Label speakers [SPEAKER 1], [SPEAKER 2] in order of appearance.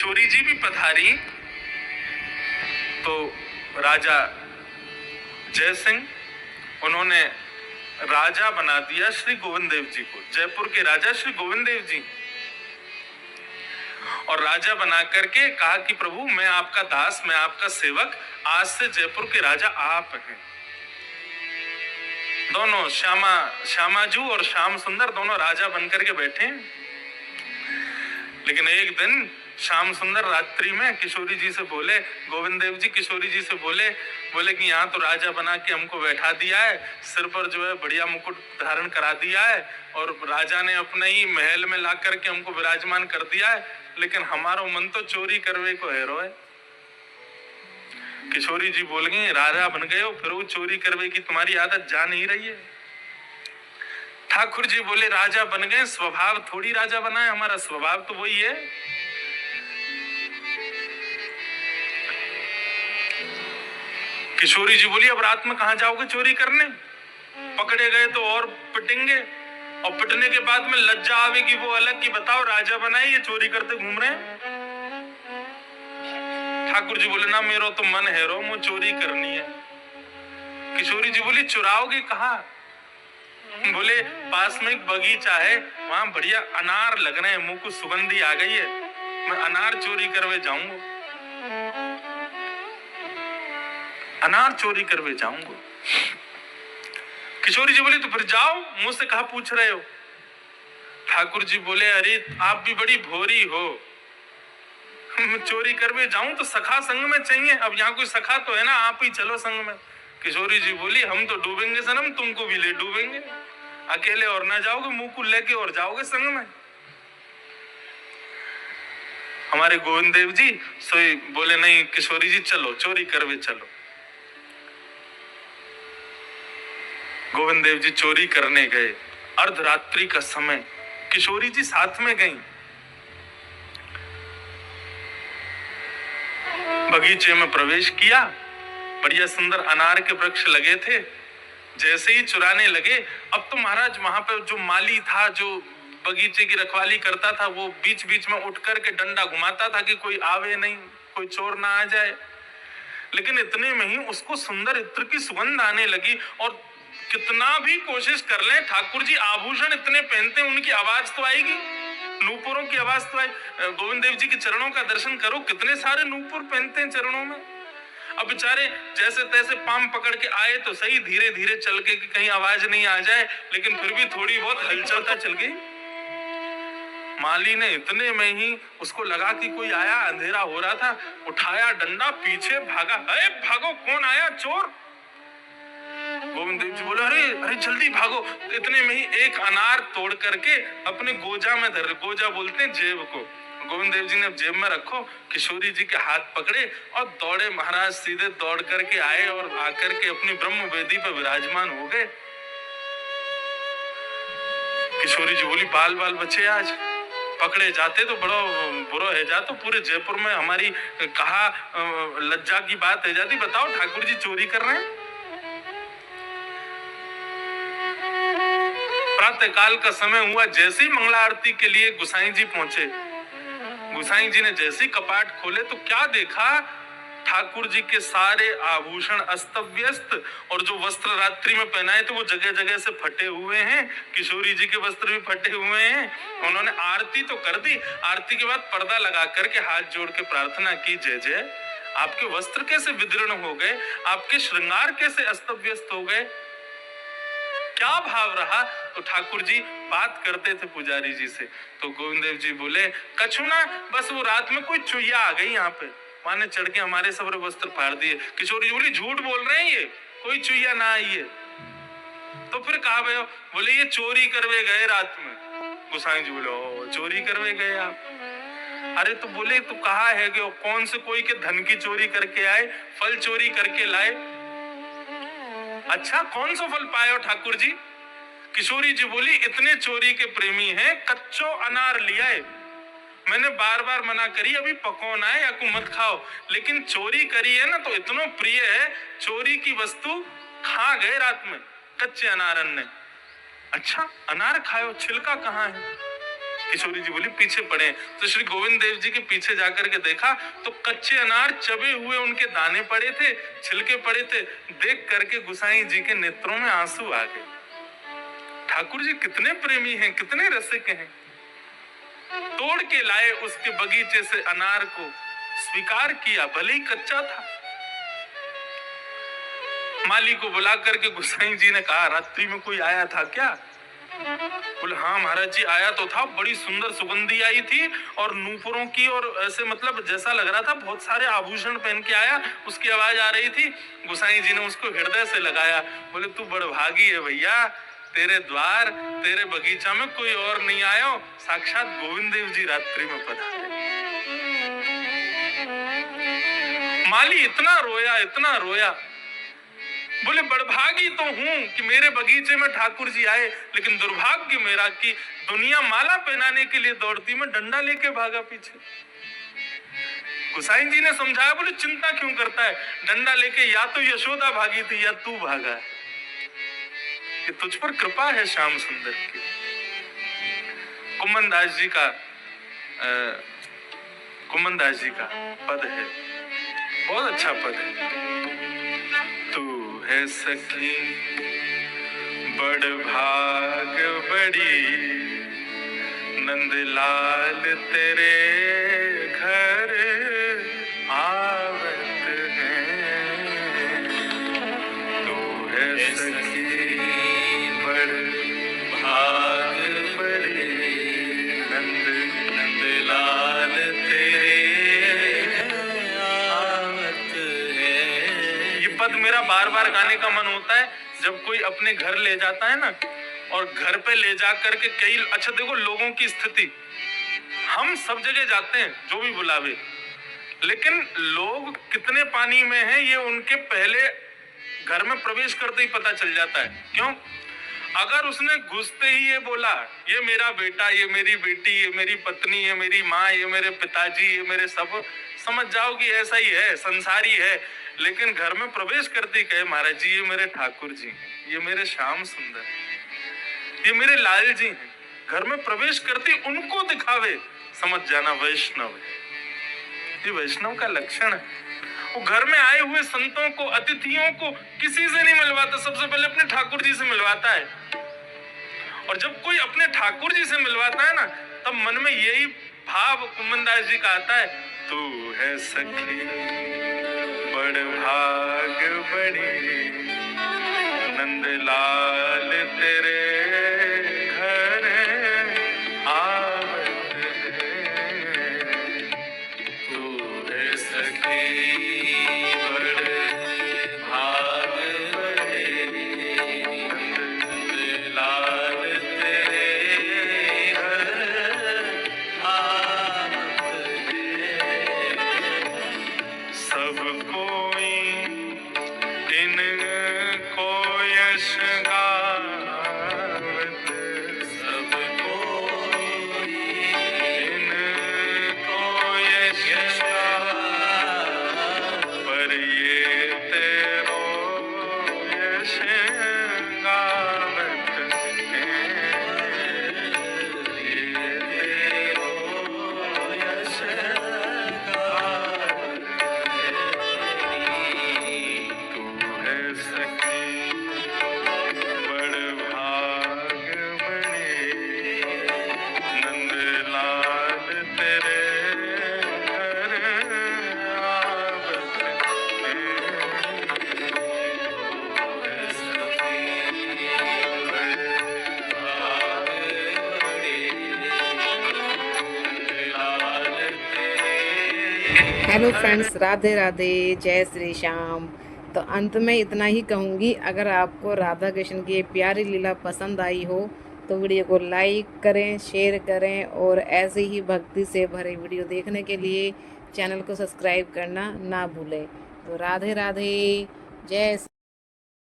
[SPEAKER 1] चोरी जी भी पधारी तो राजा जय सिंह उन्होंने राजा बना दिया श्री गोविंद देव जी को, जयपुर के राजा श्री गोविंद देव जी। और राजा बना करके कहा कि प्रभु मैं आपका दास, मैं आपका सेवक, आज से जयपुर के राजा आप हैं। दोनों श्यामाजू और श्याम सुंदर दोनों राजा बनकर के बैठे। लेकिन एक दिन श्याम सुंदर रात्रि में किशोरी जी से बोले, गोविंद देव जी किशोरी जी से बोले कि यहाँ तो राजा बना के हमको बैठा दिया है, सिर पर जो है बढ़िया मुकुट धारण करा दिया है और राजा ने अपने ही महल में ला करके हमको विराजमान कर दिया है, लेकिन हमारा मन तो चोरी करवे को हैरो है। किशोरी जी बोल गई राजा बन गए हो, फिर वो चोरी करवे की तुम्हारी आदत जा नहीं रही है। ठाकुर जी बोले राजा बन गए, स्वभाव थोड़ी राजा बना है, हमारा स्वभाव तो वही है। किशोरी जी बोली अब रात में कहां जाओगे चोरी करने, पकड़े गए तो और पिटेंगे, और पिटने के बाद में लज्जा आवेगी वो अलग, कि बताओ राजा बनाए ये चोरी करते घूम रहे हैं। ठाकुर जी बोले ना मेरो तो मन है रो, मुझे चोरी करनी है। किशोरी जी बोली चुराओगे कहाँ? बोले पास में एक बगीचा है, वहां बढ़िया अनार लग रहे हैं, मुंह को सुगंधी आ गई है, मैं अनार चोरी करवे जाऊंगा, अनार चोरी करवे जाऊंगा। किशोरी जी बोली तो फिर जाओ, मुझसे कहा पूछ रहे हो? ठाकुर जी बोले अरे आप भी बड़ी भोरी हो, चोरी करवे जाऊं तो सखा संग में चाहिए, अब यहाँ कोई सखा तो है ना, आप ही चलो संग में। किशोरी जी बोली हम तो डूबेंगे सनम, तुमको भी ले डूबेंगे, अकेले और ना जाओगे, मुंह को लेके और जाओगे संग में। हमारे गोविंद देव जी सोई बोले नहीं किशोरी जी चलो चोरी करवे चलो। गोविंद देव जी चोरी करने गए, अर्धरात्रि का समय, किशोरी जी साथ में गईं। बगीचे में प्रवेश किया, बढ़िया सुंदर अनार के वृक्ष लगे थे। जैसे ही चुराने लगे, अब तो महाराज वहां पर जो माली था, जो बगीचे की रखवाली करता था, वो बीच बीच में उठ करके डंडा घुमाता था कि कोई आवे नहीं, कोई चोर ना आ जाए। लेकिन इतने में ही उसको सुंदर इत्र की सुगंध आने लगी, और कितना भी कोशिश कर लें, ठाकुर जी आभूषण इतने पहनते, उनकी आवाज तो आएगी, नूपुरों की आवाज तो आई। गोविंद देव जी के चरणों का दर्शन करो, कितने सारे नूपुर पहनते हैं चरणों में। अब बेचारे जैसे तैसे पाम पकड़ के आए तो सही, धीरे धीरे चल के कि कहीं आवाज नहीं आ जाए, लेकिन फिर भी थोड़ी बहुत हलचलता चल गई। माली ने इतने में ही उसको लगा कि कोई आया, अंधेरा हो रहा था, उठाया डंडा, पीछे भागा, अरे भागो कौन आया, चोर। गोविंद देव जी बोले अरे अरे जल्दी भागो। तो इतने में ही एक अनार तोड़ करके अपने गोजा में धर, गोजा बोलते हैं जेब को, गोविंद देव जी ने जेब में रखो, किशोरी जी के हाथ पकड़े और दौड़े महाराज, सीधे दौड़ करके आए और आकर के अपनी ब्रह्म वेदी पर विराजमान हो गए। किशोरी जी बोली बाल बाल बचे, आज पकड़े जाते तो बड़ा बुरा है जाता, पूरे जयपुर में हमारी कहा लज्जा की बात है जाती। बताओ ठाकुर जी चोरी कर रहे हैं। प्रातः काल का समय हुआ, जैसे ही मंगला आरती के लिए गुसाई जी पहुंचे, गुसाई जी ने जैसे ही कपाट खोले तो क्या देखा, ठाकुर जी के सारे आभूषण अस्त व्यस्त, और जो वस्त्र रात्रि में पहनाए थे वो जगह जगह से फटे हुए हैं, किशोरी जी के वस्त्र भी फटे हुए हैं। उन्होंने आरती तो कर दी, आरती के बाद पर्दा लगा करके हाथ जोड़ के प्रार्थना की, जय जय आपके वस्त्र कैसे विदीर्ण हो गए, आपके श्रृंगार कैसे अस्त व्यस्त हो गए, क्या भाव रहा। तो ठाकुर जी बात करते थे पुजारी जी से, तो गोविंद देव जी बोले कछु ना, बस वो रात में कोई चुईया आ गई यहाँ पे, माने चढ़ के हमारे सब वस्त्र फाड़ दिए। किशोरी जी बोली झूठ बोल रहे हैं, ये कोई चुईया ना आई है। तो फिर कहा भाई, बोले ये चोरी करवे गए रात में। गोसाई जी बोले ओ चोरी करवे गए आप? अरे तो बोले तो कहा है कि कौन से कोई के धन की चोरी करके आए, फल चोरी करके लाए। अच्छा कौन सा फल पाए हो ठाकुर जी? किशोरी जी बोली इतने चोरी के प्रेमी हैं, कच्चो अनार लिया है, मैंने बार बार मना करी अभी पकौन आए या को मत खाओ, लेकिन चोरी करी है ना तो इतना प्रिय है, चोरी की वस्तु खा गए रात में, कच्चे अनारन ने। अच्छा अनार खाओ, छिलका कहाँ है? किशोरी जी बोली पीछे पड़े। तो श्री गोविंद देव जी के पीछे जाकर के देखा तो कच्चे अनार चबे हुए उनके दाने पड़े थे, छिलके पड़े थे। देख करके गुसाई जी के नेत्रों में आंसू आ गए। ठाकुर जी कितने प्रेमी हैं, कितने रसिक हैं। तोड़ के लाए उसके बगीचे से अनार को, स्वीकार किया, भले ही कच्चा था। माली को बुला करके गुसाई जी ने कहा रात्रि में कोई आया था क्या? बोले हाँ महाराज जी आया तो था, बड़ी सुंदर सुगंधी आई थी और नूपुरों की, और ऐसे मतलब जैसा लग रहा था बहुत सारे आभूषण पहन के आया, उसकी आवाज आ रही थी। गुसाई जी ने उसको हृदय से लगाया। बोले तू बड़भागी है भैया, तेरे द्वार तेरे बगीचा में कोई और नहीं आया, साक्षात गोविंद देव जी रात्रि में पधारे। माली इतना रोया, इतना रोया। बोले बड़भागी तो हूं कि मेरे बगीचे में ठाकुर जी आए, लेकिन दुर्भाग्य मेरा कि दुनिया माला पहनाने के लिए दौड़ती, मैं डंडा लेके भागा पीछे। गुसाई जी ने समझाया, बोले चिंता क्यों करता है, डंडा लेके या तो यशोदा भागी थी या तू भागा है, कि तुझ पर कृपा है श्याम सुंदर की। कुम्भन दास जी का पद है, बहुत अच्छा पद है। तू है सखी बड़ भाग बड़ी, नंदलाल तेरे घर आवत है। तू है सखी बड़ भाग बड़ी, नंदलाल तेरे आवत है। ये पद मेरा बार बार गाने का मन होता है जब कोई अपने घर ले जाता है ना, और घर पे ले जा करके कई, अच्छा देखो लोगों की स्थिति, हम सब जगह जाते हैं जो भी बुलावे, लेकिन लोग कितने पानी में हैं ये उनके पहले घर में प्रवेश करते ही पता चल जाता है। क्यों? अगर उसने घुसते ही ये बोला ये मेरा बेटा, ये मेरी बेटी, ये मेरी पत्नी, ये मेरी माँ, ये मेरे पिताजी, ये मेरे सब, समझ जाओ कि ऐसा ही है, संसारी है। लेकिन घर में प्रवेश करते ही कहे महाराज जी ये मेरे ठाकुर जी हैं, ये मेरे श्याम सुंदर, ये मेरे लाल जी हैं, घर में प्रवेश करते उनको दिखावे, समझ जाना वैष्णव है। ये वैष्णव का लक्षण है। वो घर में आए हुए संतों को, अतिथियों को किसी से नहीं मिलवाता, सबसे पहले अपने ठाकुर जी से मिलवाता है। और जब कोई अपने ठाकुर जी से मिलवाता है ना, तब मन में यही भाव कुम्भन दास जी का आता है, तू है सखी बड़ भाग बड़ी, नंदलाल तेरे घर आवत है। तू है सखी बड़ भाग बड़ी, नंदलाल तेरे घर आवत है। सब कोई इनको यश गावत, सब कोई इनको यश गावत, पर ये तेरो यश गावत है, ये तेरो यश गावत है। तू है सखी बड़ भाग बड़ी, नंदलाल तेरे घर आवत है। तू है सखी बड़ भाग बड़ी, नंदलाल तेरे।
[SPEAKER 2] हेलो फ्रेंड्स, राधे राधे, जय श्री श्याम। तो अंत में इतना ही कहूँगी, अगर आपको राधा कृष्ण की ये प्यारी लीला पसंद आई हो तो वीडियो को लाइक करें, शेयर करें, और ऐसे ही भक्ति से भरे वीडियो देखने के लिए चैनल को सब्सक्राइब करना ना भूलें। तो राधे राधे, जय